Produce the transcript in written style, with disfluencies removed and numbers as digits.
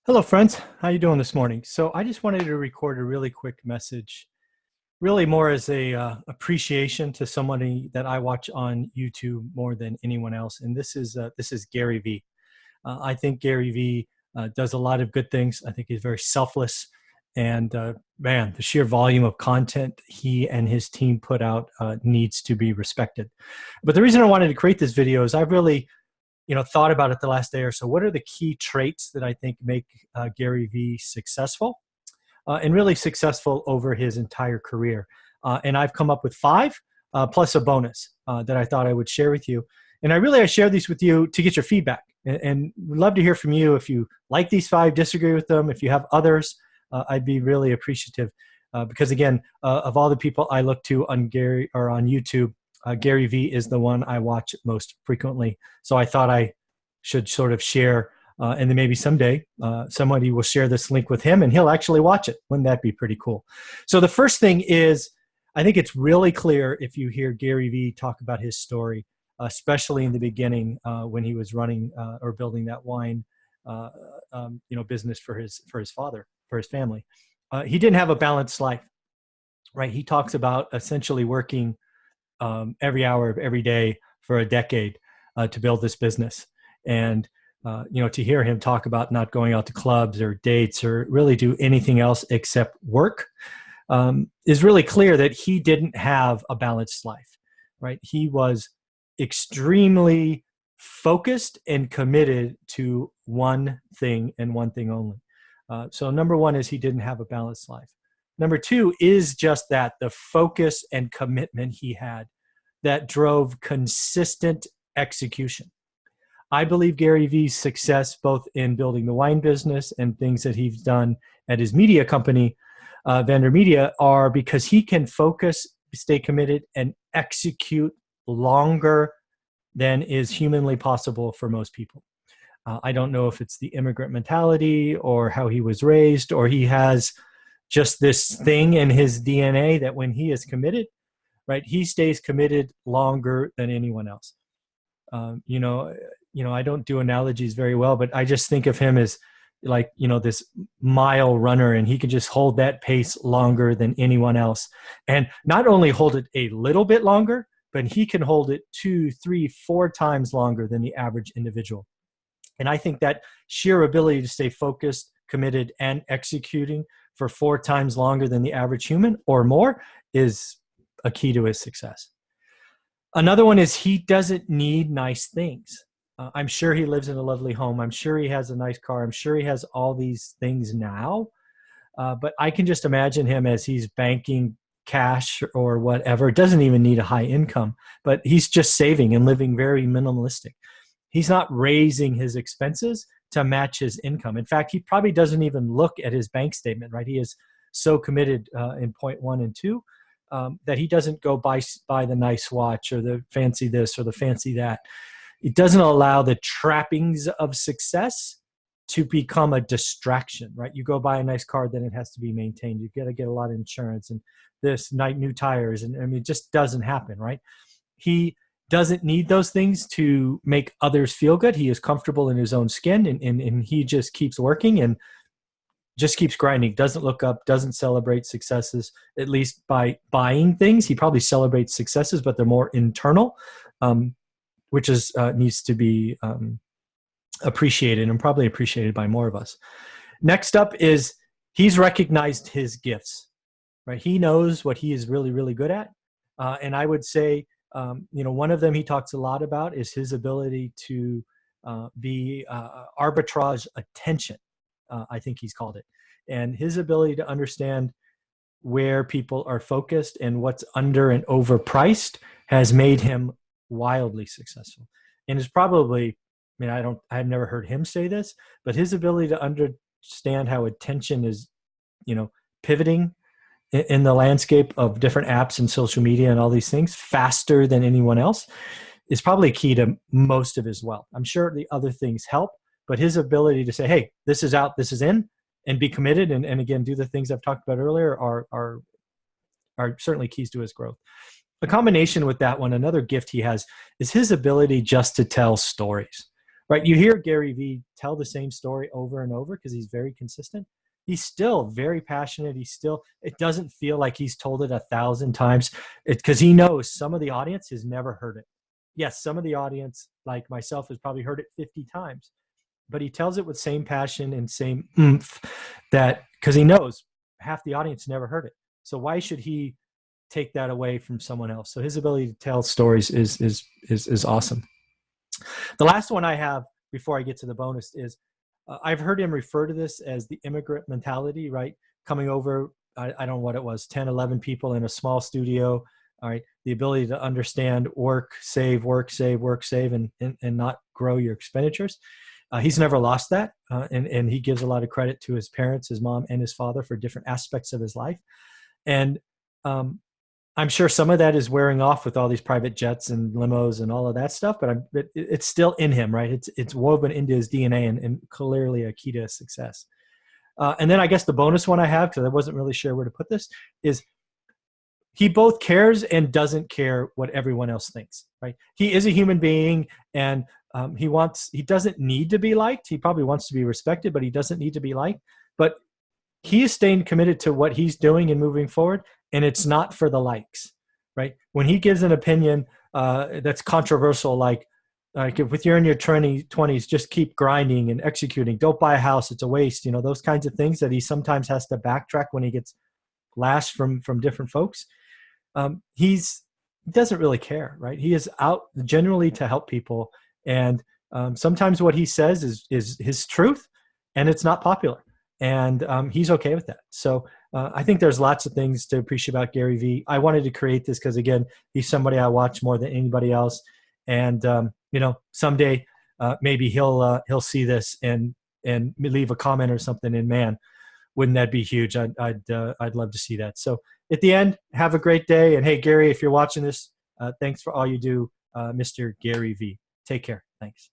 Hello, friends. How you doing this morning? So I just wanted to record a really quick message, really more as a appreciation to somebody that I watch on YouTube more than anyone else, and this is Gary Vee. I think Gary Vee does a lot of good things. I think he's very selfless, and man, the sheer volume of content he and his team put out needs to be respected. But the reason I wanted to create this video is I've really thought about it the last day or so. What are the key traits that I think make Gary Vee successful and really successful over his entire career? And I've come up with five plus a bonus that I thought I would share with you. And I share these with you to get your feedback and would love to hear from you. If you like these five, disagree with them, if you have others, I'd be really appreciative because again, of all the people I look to on Gary or on YouTube, Gary Vee is the one I watch most frequently. So I thought I should sort of share, and then maybe someday somebody will share this link with him and he'll actually watch it. Wouldn't that be pretty cool? So the first thing is, I think it's really clear if you hear Gary Vee talk about his story, especially in the beginning when he was running or building that wine business for his father, for his family. He didn't have a balanced life, right? He talks about essentially working every hour of every day for a decade to build this business. And, to hear him talk about not going out to clubs or dates or really do anything else except work is really clear that he didn't have a balanced life, right? He was extremely focused and committed to one thing and one thing only. So number one is he didn't have a balanced life. Number two is just that, the focus and commitment he had that drove consistent execution. I believe Gary Vee's success, both in building the wine business and things that he's done at his media company, Vendor Media, are because he can focus, stay committed, and execute longer than is humanly possible for most people. I don't know if it's the immigrant mentality or how he was raised, or he has just this thing in his DNA that when he is committed, right, he stays committed longer than anyone else. I don't do analogies very well, but I just think of him as like, this mile runner, and he can just hold that pace longer than anyone else. And not only hold it a little bit longer, but he can hold it 2, 3, 4 times longer than the average individual. And I think that sheer ability to stay focused, committed, and executing for 4 times longer than the average human or more is a key to his success. Another one is he doesn't need nice things. I'm sure he lives in a lovely home. I'm sure he has a nice car. I'm sure he has all these things now. But I can just imagine him as he's banking cash or whatever. Doesn't even need a high income, but he's just saving and living very minimalistic. He's not raising his expenses to match his income. In fact, he probably doesn't even look at his bank statement, right? He is so committed in point 1 and 2 that he doesn't go buy the nice watch or the fancy this or the fancy that. It doesn't allow the trappings of success to become a distraction, right? You go buy a nice car, then it has to be maintained. You got to get a lot of insurance and new tires. And I mean, it just doesn't happen, right? He doesn't need those things to make others feel good. He is comfortable in his own skin, and he just keeps working and just keeps grinding, doesn't look up, doesn't celebrate successes, at least by buying things. He probably celebrates successes, but they're more internal, which needs to be appreciated and probably appreciated by more of us. Next up is he's recognized his gifts, right? He knows what he is really, really good at. And I would say, one of them he talks a lot about is his ability to be arbitrage attention. I think he's called it. And his ability to understand where people are focused and what's under and overpriced has made him wildly successful. And it's probably, I've never heard him say this, but his ability to understand how attention is, pivoting in the landscape of different apps and social media and all these things faster than anyone else is probably key to most of his wealth. I'm sure the other things help, but his ability to say, hey, this is out, this is in, and be committed, and again, do the things I've talked about earlier are certainly keys to his growth. A combination with that one, another gift he has is his ability just to tell stories, right? You hear Gary Vee tell the same story over and over because he's very consistent. He's still very passionate. It doesn't feel like he's told it 1,000 times because he knows some of the audience has never heard it. Yes, some of the audience, like myself, has probably heard it 50 times, but he tells it with same passion and same oomph that because he knows half the audience never heard it. So why should he take that away from someone else? So his ability to tell stories is awesome. The last one I have before I get to the bonus is I've heard him refer to this as the immigrant mentality, right? Coming over, I don't know what it was, 10, 11 people in a small studio, all right? The ability to understand work, save, and not grow your expenditures. He's never lost that, and he gives a lot of credit to his parents, his mom and his father for different aspects of his life. And I'm sure some of that is wearing off with all these private jets and limos and all of that stuff, but it's still in him, right? It's woven into his DNA and clearly a key to his success. And then I guess the bonus one I have, because I wasn't really sure where to put this, is he both cares and doesn't care what everyone else thinks, right? He is a human being, and he doesn't need to be liked. He probably wants to be respected, but he doesn't need to be liked. But he is staying committed to what he's doing and moving forward, and it's not for the likes, right? When he gives an opinion that's controversial, like if you're in your 20s, just keep grinding and executing. Don't buy a house; it's a waste. Those kinds of things that he sometimes has to backtrack when he gets lashed from different folks. He doesn't really care, right? He is out generally to help people, and sometimes what he says is his truth, and it's not popular. And he's okay with that. So I think there's lots of things to appreciate about Gary Vee. I wanted to create this because, again, he's somebody I watch more than anybody else. And someday maybe he'll see this and leave a comment or something. And man, wouldn't that be huge? I'd love to see that. So at the end, have a great day. And hey, Gary, if you're watching this, thanks for all you do, Mr. Gary Vee. Take care. Thanks.